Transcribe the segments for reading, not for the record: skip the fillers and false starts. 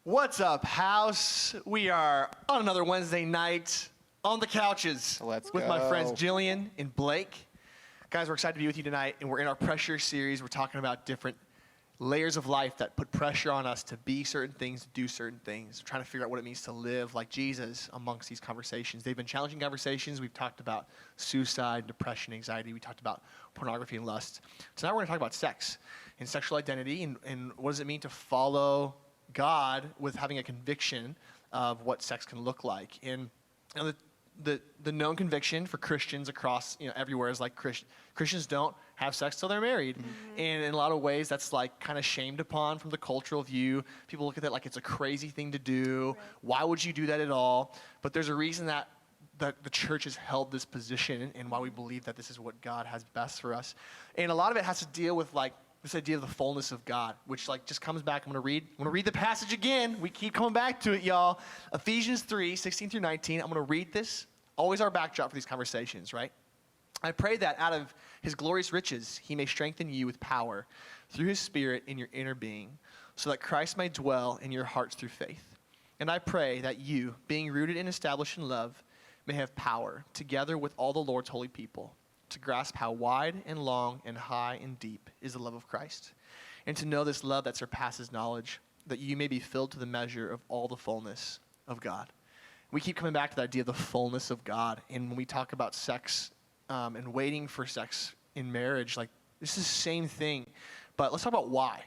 What's up, house? We are on another Wednesday night on the couches Let's with go. my friends Jillian and Blake. Guys, we're excited to be with you tonight, and we're in our pressure series. We're talking about different layers of life that put pressure on us to be certain things, to do certain things. We're trying to figure out what it means to live like Jesus amongst these conversations. They've been challenging conversations. We've talked about suicide, depression, anxiety. We talked about pornography and lust. Tonight we're going to talk about sex and sexual identity and what does it mean to follow God with having a conviction of what sex can look like. And the known conviction for Christians across everywhere is like Christians don't have sex till they're married. Mm-hmm. And in a lot of ways that's like kind of shamed upon from the cultural view. People look at that like it's a crazy thing to do. Right. Why would you do that at all? But there's a reason that the church has held this position and why we believe that this is what God has best for us. And a lot of it has to deal with like this idea of the fullness of God, which like just comes back. I'm gonna read the passage again. We keep coming back to it, y'all. Ephesians 3, 16 through 19. I'm gonna read this. Always our backdrop for these conversations, right? I pray that out of his glorious riches, he may strengthen you with power through his Spirit in your inner being, so that Christ may dwell in your hearts through faith. And I pray that you, being rooted and established in love, may have power, together with all the Lord's holy people, to grasp how wide and long and high and deep is the love of Christ, and to know this love that surpasses knowledge, that you may be filled to the measure of all the fullness of God. We keep coming back to the idea of the fullness of God, and when we talk about sex and waiting for sex in marriage, like this is the same thing, but let's talk about why.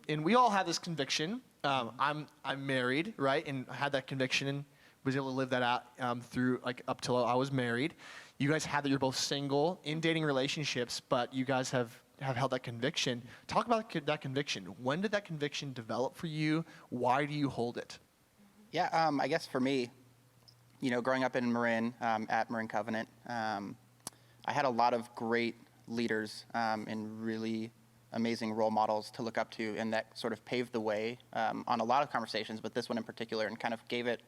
And we all have this conviction. I'm married, right, and I had that conviction and was able to live that out through like up till I was married. You guys have that you're both single in dating relationships, but you guys have held that conviction. Talk about that conviction. When did that conviction develop for you? Why do you hold it? Yeah, I guess for me, growing up in Marin, at Marin Covenant, I had a lot of great leaders and really amazing role models to look up to, and that sort of paved the way on a lot of conversations, but this one in particular, and kind of gave it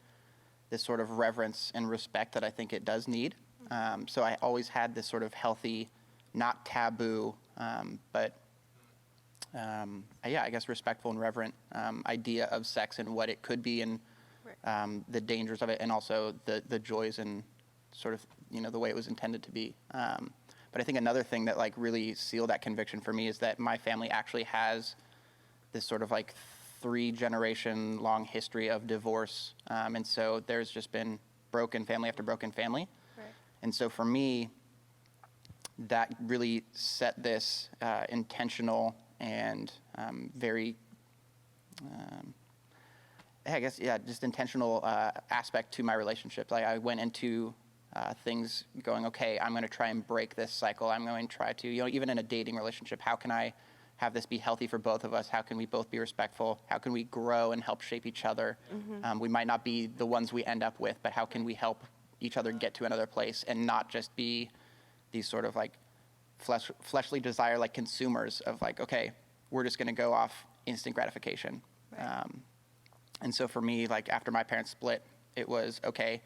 this sort of reverence and respect that I think it does need. So I always had this sort of healthy, not taboo, but I guess respectful and reverent idea of sex and what it could be and the dangers of it, and also the joys and sort of, the way it was intended to be. But I think another thing that like really sealed that conviction for me is that my family actually has this sort of like 3-generation long history of divorce. And so there's just been broken family after broken family. Right. And so for me, that really set this intentional and very, just intentional aspect to my relationship. Like I went into things going, okay, I'm going to try and break this cycle. I'm going to try to, even in a dating relationship, how can I have this be healthy for both of us? How can we both be respectful? How can we grow and help shape each other? Mm-hmm. We might not be the ones we end up with, but how can we help each other get to another place and not just be these sort of like fleshly desire, like consumers of like, okay, we're just going to go off instant gratification. Right. And so for me, like after my parents split, it was, okay,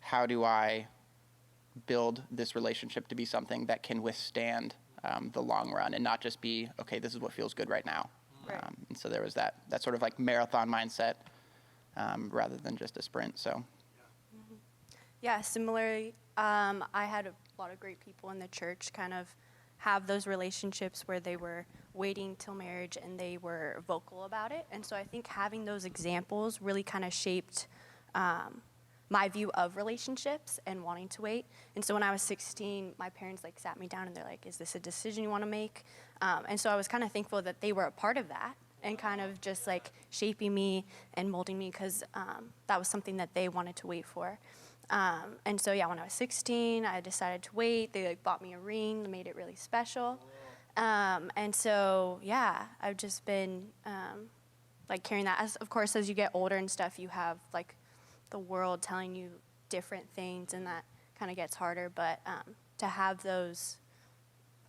how do I build this relationship to be something that can withstand the long run and not just be, okay, this is what feels good right now. Right. And so there was that sort of like marathon mindset rather than just a sprint. So. Mm-hmm. Yeah, similarly, I had a lot of great people in the church kind of have those relationships where they were waiting till marriage and they were vocal about it. And so I think having those examples really kind of shaped my view of relationships and wanting to wait. And so when I was 16, my parents like sat me down and they're like, is this a decision you want to make? And so I was kind of thankful that they were a part of that and kind of just like shaping me and molding me because that was something that they wanted to wait for. And so, when I was 16, I decided to wait. They like bought me a ring, made it really special. And so, I've just been like carrying that. Of course, as you get older and stuff, you have like the world telling you different things, and that kind of gets harder. But to have those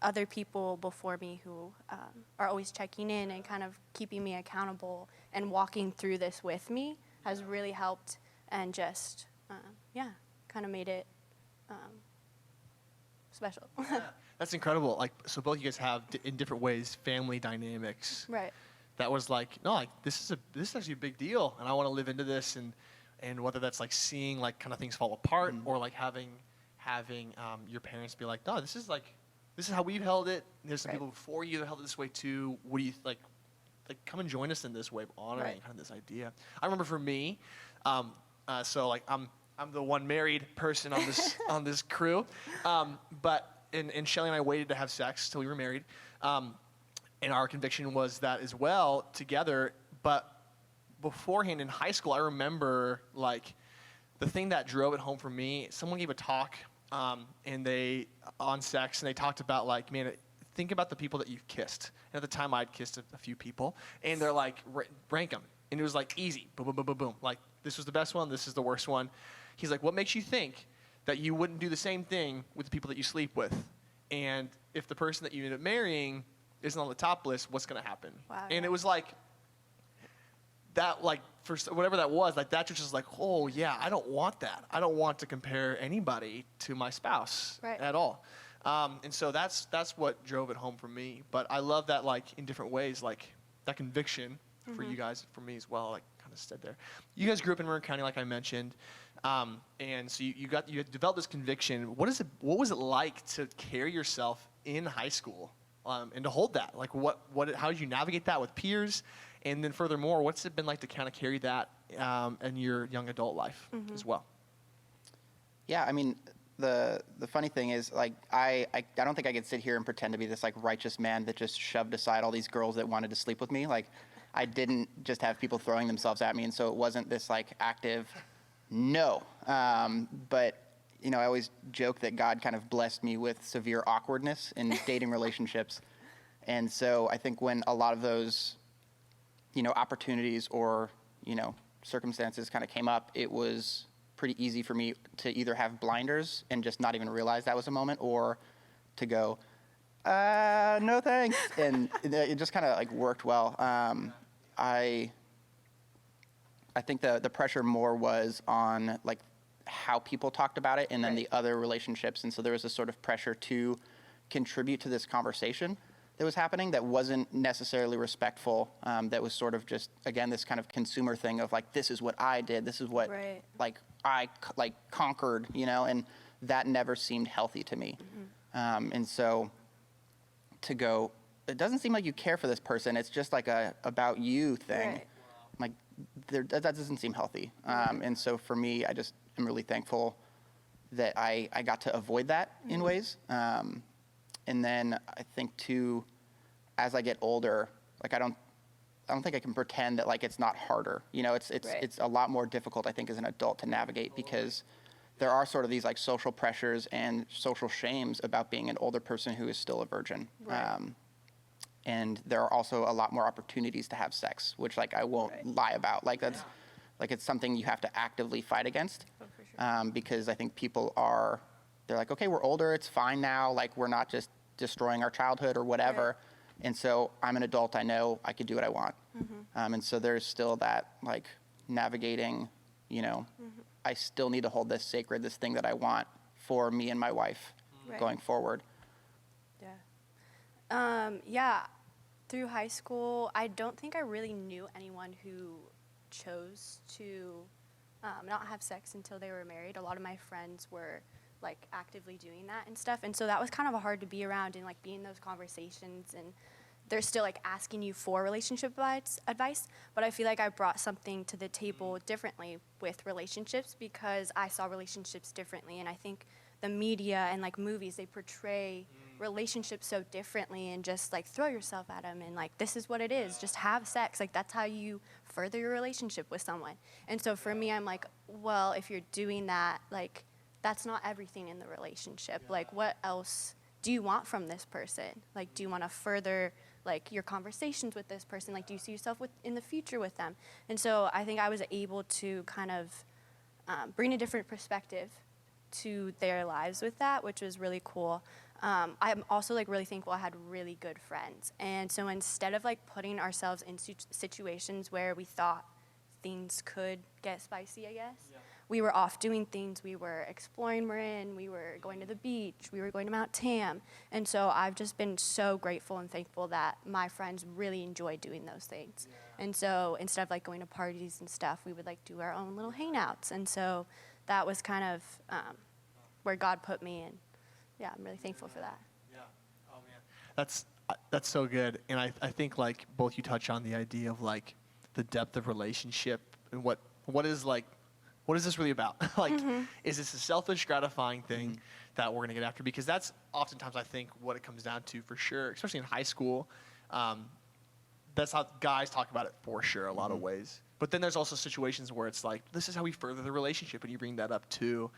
other people before me who are always checking in and kind of keeping me accountable and walking through this with me has really helped and just, kind of made it special. That's incredible. Like, so both you guys have in different ways family dynamics. Right. that was like, no, like this is actually a big deal, and I want to live into this, and whether that's like seeing like kind of things fall apart, or like having your parents be like, no, this is how we've held it. There's some people before you that held it this way too. What do you like come and join us in this way of honoring kind of this idea. I remember for me, so like I'm the one married person on this on this crew, but and Shelly and I waited to have sex till we were married, and our conviction was that as well together. But beforehand in high school, I remember like the thing that drove it home for me. Someone gave a talk, and they on sex, and they talked about like, man, think about the people that you've kissed. And at the time, I'd kissed a few people, and they're like, rank them. And it was like easy, boom, boom, boom, boom, boom. Like, this was the best one, this is the worst one. He's like, what makes you think that you wouldn't do the same thing with the people that you sleep with? And if the person that you end up marrying isn't on the top list, what's going to happen? Wow. And it was like, that, like, for whatever that was, like, that just was like, oh, yeah, I don't want that. I don't want to compare anybody to my spouse at all. And so that's what drove it home for me. But I love that, like, in different ways, like, that conviction for you guys, for me as well, like, kind of stood there. You guys grew up in Marin County, like I mentioned. And so you developed this conviction. What was it like to carry yourself in high school, and to hold that? Like, how did you navigate that with peers? And then furthermore, what's it been like to kind of carry that in your young adult life as well? Yeah, I mean, the funny thing is, like, I don't think I could sit here and pretend to be this like righteous man that just shoved aside all these girls that wanted to sleep with me. Like, I didn't just have people throwing themselves at me, and so it wasn't this like active no. But you know, I always joke that God kind of blessed me with severe awkwardness in dating relationships, and so I think when a lot of those, you know, opportunities or, you know, circumstances kind of came up, it was pretty easy for me to either have blinders and just not even realize that was a moment, or to go, no thanks. And it just kind of like worked well. I think the pressure more was on like how people talked about it, and then the other relationships. And so there was this sort of pressure to contribute to this conversation that was happening that wasn't necessarily respectful, that was sort of just, again, this kind of consumer thing of like, this is what I did, this is what like I like conquered, you know, and that never seemed healthy to me. And so to go, it doesn't seem like you care for this person, it's just like a about you thing. Like, that doesn't seem healthy. And so for me, I just am really thankful that I got to avoid that in ways. And then I think too, as I get older, like I don't think I can pretend that like it's not harder. You know, it's a lot more difficult, I think, as an adult to navigate, because there are sort of these like social pressures and social shames about being an older person who is still a virgin. And there are also a lot more opportunities to have sex, which like I won't lie about. Like that's like it's something you have to actively fight against, because I think people they're like, okay, we're older, it's fine now. Like, we're not just destroying our childhood or whatever. And so I'm an adult, I know I could do what I want. And so there's still that like navigating, you know, I still need to hold this sacred, this thing that I want for me and my wife going forward. Through high school, I don't think I really knew anyone who chose to not have sex until they were married. A lot of my friends were like actively doing that and stuff, and so that was kind of hard to be around and like be in those conversations, and they're still like asking you for relationship advice, but I feel like I brought something to the table differently with relationships, because I saw relationships differently, and I think the media and like movies, they portray relationships so differently, and just like throw yourself at them and like, this is what it is, just have sex, like that's how you further your relationship with someone. And so for me, I'm like, well, if you're doing that, like that's not everything in the relationship. Like, what else do you want from this person? Like, do you want to further like your conversations with this person? Like, do you see yourself in the future with them? And so I think I was able to kind of bring a different perspective to their lives with that, which was really cool. I'm also like really thankful I had really good friends. And so instead of like putting ourselves in situations where we thought things could get spicy, I guess, we were off doing things. We were exploring Marin, we were going to the beach, we were going to Mount Tam. And so I've just been so grateful and thankful that my friends really enjoy doing those things. Yeah. And so instead of like going to parties and stuff, we would like do our own little hangouts. And so that was kind of where God put me, and yeah, I'm really thankful for that. Yeah. Oh man, that's so good. And I think like both you touch on the idea of like the depth of relationship and what is this really about? Like, is this a selfish, gratifying thing that we're gonna get after? Because that's oftentimes I think what it comes down to for sure, especially in high school. That's how guys talk about it for sure, a lot of ways. But then there's also situations where it's like, this is how we further the relationship, and you bring that up too.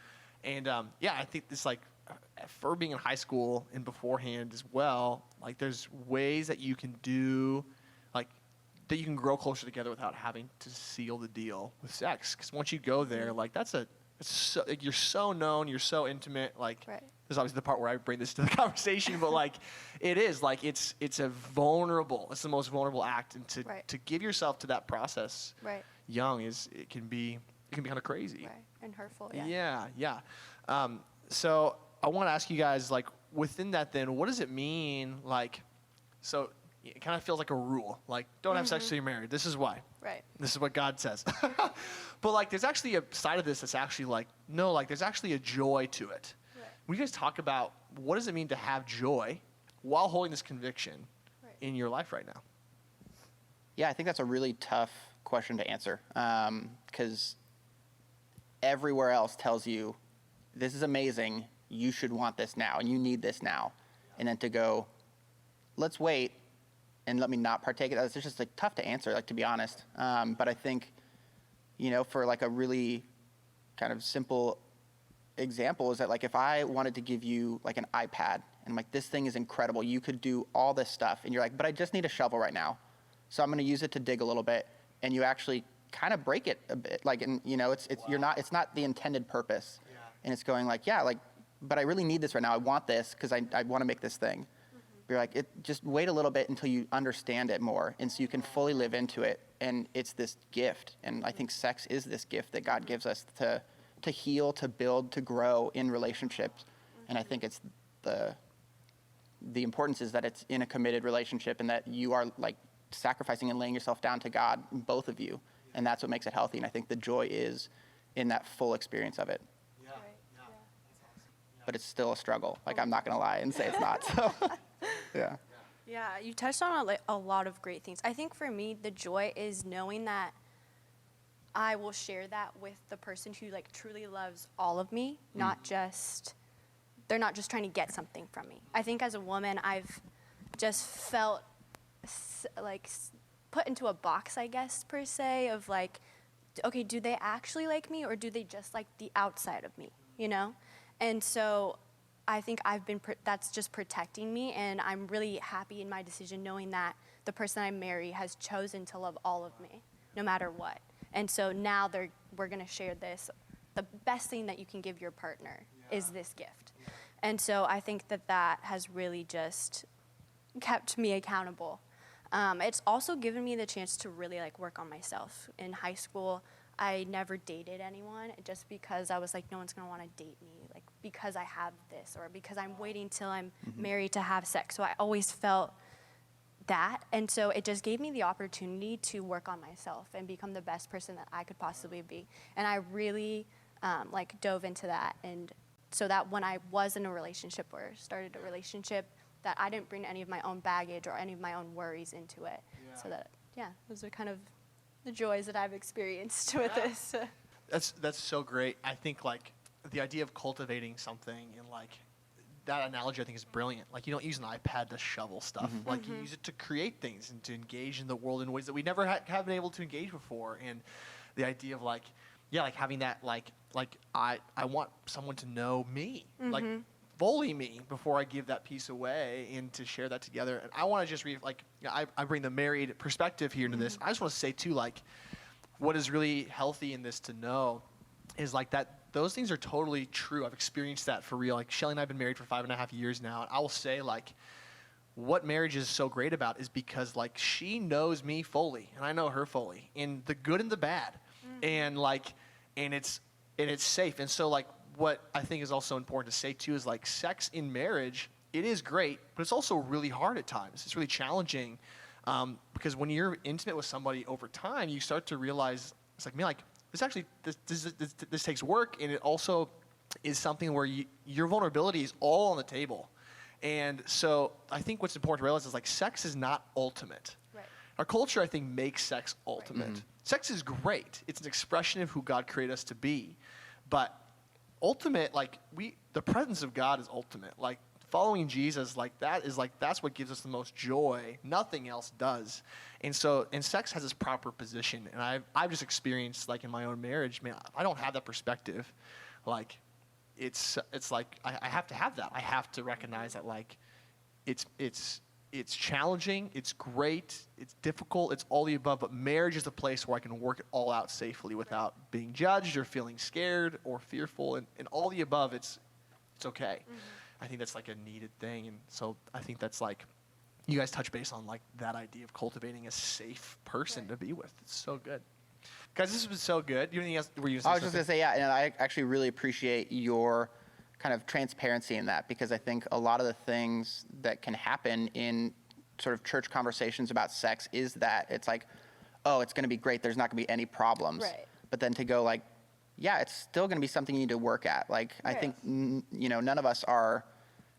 And yeah, I think this like, for being in high school and beforehand as well, like there's ways that you can do, like that you can grow closer together without having to seal the deal with sex. Because once you go there, like like, you're so known, you're so intimate. Like there's obviously the part where I bring this to the conversation, but like it is like it's the most vulnerable act, and to give yourself to that process young it can be kind of crazy. Right, and hurtful. Yeah. So I want to ask you guys, like, within that then, what does it mean, like, so it kind of feels like a rule, like, don't have sex till you're married. This is why. Right. This is what God says. But, like, there's actually a side of this that's actually, like, no, like, there's actually a joy to it. Right. Will you guys talk about what does it mean to have joy while holding this conviction in your life right now? Yeah, I think that's a really tough question to answer, because everywhere else tells you, this is amazing, you should want this now, and you need this now. And then to go, let's wait, and let me not partake of that, it's just like tough to answer, like, to be honest. But I think, for like a really kind of simple example is that, like, if I wanted to give you like an iPad, and I'm like, this thing is incredible, you could do all this stuff, and you're like, but I just need a shovel right now, so I'm gonna use it to dig a little bit, and you actually kind of break it a bit, like, and it's not the intended purpose. And it's going like, yeah, like, but I really need this right now. I want this because I want to make this thing. You're like, just wait a little bit until you understand it more, and so you can fully live into it. And it's this gift, and I think sex is this gift that God gives us to heal, to build, to grow in relationships. And I think it's the importance is that it's in a committed relationship, and that you are like sacrificing and laying yourself down to God, both of you, and that's what makes it healthy. And I think the joy is in that full experience of it. But it's still a struggle. Like, I'm not going to lie and say it's not. So, yeah. Yeah, you touched on a lot of great things. I think for me, the joy is knowing that I will share that with the person who like truly loves all of me, they're not just trying to get something from me. I think as a woman, I've just felt like put into a box, I guess, per se, of like, okay, do they actually like me, or do they just like the outside of me, And so I think that's just protecting me, and I'm really happy in my decision knowing that the person I marry has chosen to love all of me, no matter what. And so now we're going to share this. The best thing that you can give your partner is this gift. Yeah. And so I think that has really just kept me accountable. It's also given me the chance to really like work on myself. In high school, I never dated anyone just because I was like, no one's going to want to date me, like because I have this, or because I'm waiting till I'm married to have sex. So I always felt that. And so it just gave me the opportunity to work on myself and become the best person that I could possibly be. And I really like dove into that. And so that when I was in a relationship or started a relationship, that I didn't bring any of my own baggage or any of my own worries into it. Yeah. So that, those are kind of the joys that I've experienced with this. That's so great. I think like the idea of cultivating something, and like that analogy I think is brilliant. Like, you don't use an iPad to shovel stuff. Like you use it to create things and to engage in the world in ways that we never have been able to engage before. And the idea of like having that like I want someone to know me, like fully me, before I give that piece away, and to share that together. And I want to just I bring the married perspective here into this. I just want to say too, like, what is really healthy in this to know is like that those things are totally true. I've experienced that for real. Like, Shelly and I have been married for 5.5 years now, and I will say, like, what marriage is so great about is because, like, she knows me fully, and I know her fully, in the good and the bad. And, like, and it's and it's safe. And so like what I think is also important to say too is like sex in marriage, it is great, but it's also really hard at times. It's really challenging because when you're intimate with somebody over time, you start to realize it's like, man, like this takes work, and it also is something where your vulnerability is all on the table. And so I think what's important to realize is like sex is not ultimate. Right. Our culture, I think, makes sex ultimate. Mm-hmm. Sex is great. It's an expression of who God created us to be. But ultimate, like the presence of God is ultimate. Like following Jesus, that's what gives us the most joy. Nothing else does. And sex has its proper position. And I've just experienced, like in my own marriage, man, I don't have that perspective. Like it's like I have to have that. I have to recognize that like it's challenging, it's great, it's difficult, it's all the above, but marriage is a place where I can work it all out safely without being judged or feeling scared or fearful, and all the above, it's okay. I think that's like a needed thing, and so I think that's like, you guys touch base on like that idea of cultivating a safe person to be with. It's so good. Guys, this has been so good. You have anything else? I was just going to say, yeah, and I actually really appreciate your kind of transparency in that, because I think a lot of the things that can happen in sort of church conversations about sex is that it's like, oh, it's going to be great, there's not going to be any problems. Right. But then to go like, yeah, it's still going to be something you need to work at. Like, I think, none of us are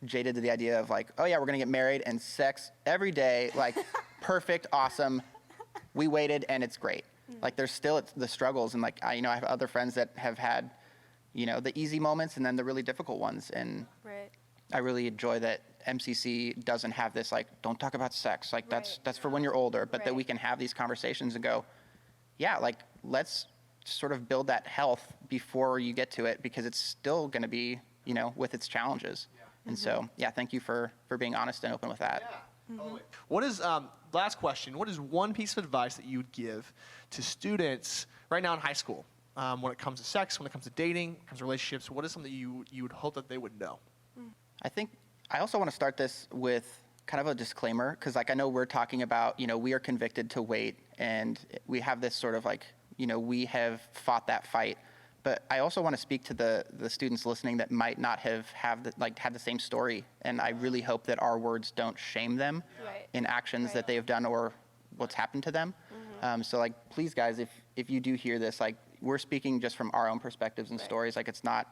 jaded to the idea of like, oh yeah, we're going to get married and sex every day, like perfect, awesome. We waited and it's great. Like there's still the struggles, and like I have other friends that have had, the easy moments and then the really difficult ones. And I really enjoy that MCC doesn't have this like, don't talk about sex. Like that's for when you're older, but that we can have these conversations and go, yeah, like let's sort of build that health before you get to it, because it's still going to be, with its challenges. And so, yeah, thank you for being honest and open with that. What is, last question, what is one piece of advice that you would give to students right now in high school when it comes to sex, when it comes to dating, when it comes to relationships? What is something you would hope that they would know? I think I also want to start this with kind of a disclaimer, because like I know we're talking about, we are convicted to wait, and we have this sort of like, we have fought that fight. But I also want to speak to the students listening that might not have had the same story, and I really hope that our words don't shame them in actions that they have done or what's happened to them. So like, please guys, if you do hear this, like we're speaking just from our own perspectives and stories. Like it's not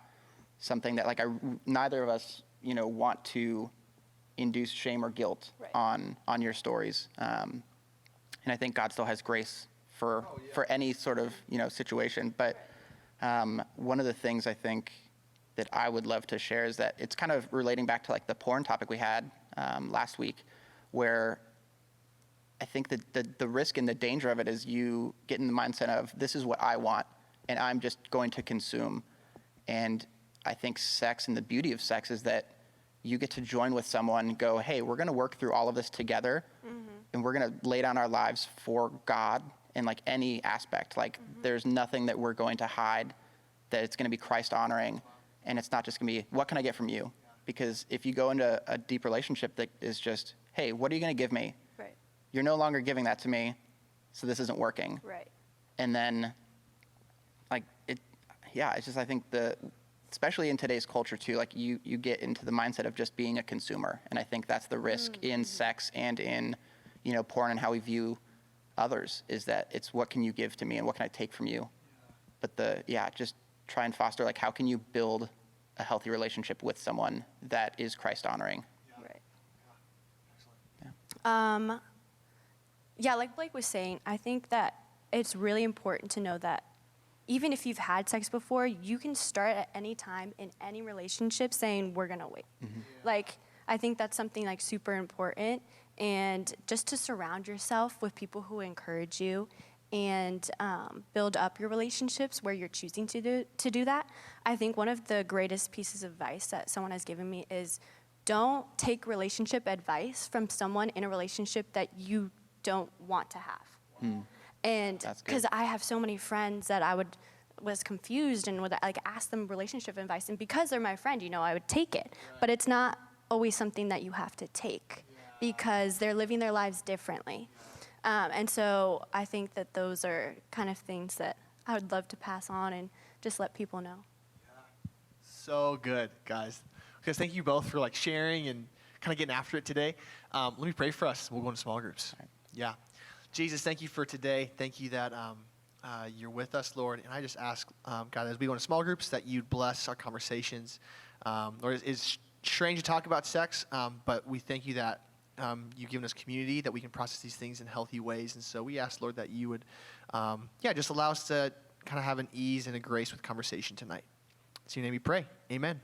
something that like neither of us want to induce shame or guilt on your stories. And I think God still has grace for any sort of situation, but. One of the things I think that I would love to share is that it's kind of relating back to like the porn topic we had last week, where I think that the risk and the danger of it is you get in the mindset of this is what I want and I'm just going to consume. And I think sex and the beauty of sex is that you get to join with someone and go, hey, we're going to work through all of this together, and we're going to lay down our lives for God. In like any aspect, like there's nothing that we're going to hide, that it's going to be Christ honoring, and it's not just going to be, what can I get from you? Because if you go into a deep relationship that is just, hey, what are you going to give me? You're no longer giving that to me, so this isn't working. And then like it's just, I think especially in today's culture too, like you get into the mindset of just being a consumer, and I think that's the risk in sex and in porn and how we view others, is that it's what can you give to me and what can I take from you. But just try and foster like how can you build a healthy relationship with someone that is Christ honoring. Like Blake was saying, I think that it's really important to know that even if you've had sex before, you can start at any time in any relationship saying we're gonna wait. Like I think that's something like super important. And just to surround yourself with people who encourage you and build up your relationships where you're choosing to do that. I think one of the greatest pieces of advice that someone has given me is don't take relationship advice from someone in a relationship that you don't want to have. And because I have so many friends that I was confused and would like ask them relationship advice, and because they're my friend, I would take it. But it's not always something that you have to take, because they're living their lives differently. And so I think that those are kind of things that I would love to pass on and just let people know. So good, guys. Because thank you both for like sharing and kind of getting after it today. Let me pray for us. We'll go into small groups. Right. Yeah. Jesus, thank you for today. Thank you that you're with us, Lord. And I just ask, God, as we go into small groups, that you'd bless our conversations. Lord, it's strange to talk about sex, but we thank you that you've given us community, that we can process these things in healthy ways. And so we ask, Lord, that you would, just allow us to kind of have an ease and a grace with conversation tonight. In your name we pray. Amen.